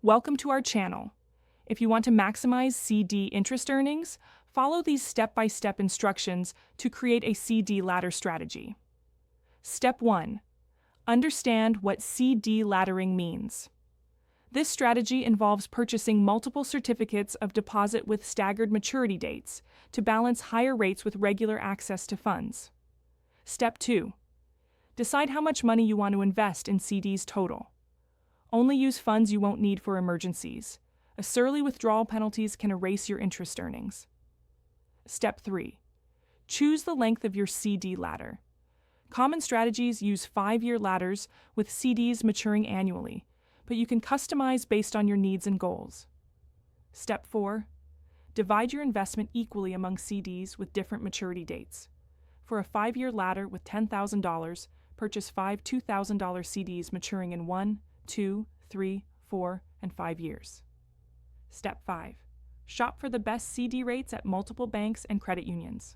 Welcome to our channel. If you want to maximize CD interest earnings, follow these step-by-step instructions to create a CD ladder strategy. Step 1. Understand what CD laddering means. This strategy involves purchasing multiple certificates of deposit with staggered maturity dates to balance higher rates with regular access to funds. Step 2. Decide how much money you want to invest in CDs total. Only use funds you won't need for emergencies, as early withdrawal penalties can erase your interest earnings. Step 3. Choose the length of your CD ladder. Common strategies use 5-year ladders with CDs maturing annually, but you can customize based on your needs and goals. Step 4. Divide your investment equally among CDs with different maturity dates. For a 5-year ladder with $10,000, purchase 5 $2,000 CDs maturing in 1, 2, 3, 4, and 5 years. Step 5. Shop for the best CD rates at multiple banks and credit unions.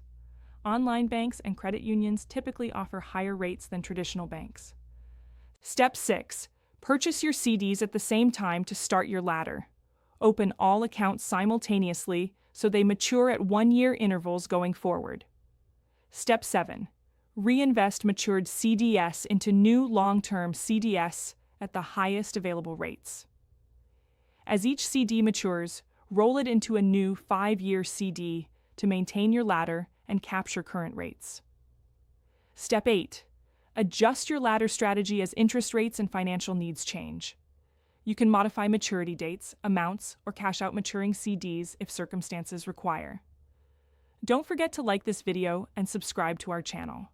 Online banks and credit unions typically offer higher rates than traditional banks. Step 6. Purchase your CDs at the same time to start your ladder. Open all accounts simultaneously so they mature at 1-year intervals going forward. Step 7. Reinvest matured CDS into new long-term CDS at the highest available rates. As each CD matures, roll it into a new 5-year CD to maintain your ladder and capture current rates. Step 8. Adjust your ladder strategy as interest rates and financial needs change. You can modify maturity dates, amounts, or cash out maturing CDs if circumstances require. Don't forget to like this video and subscribe to our channel.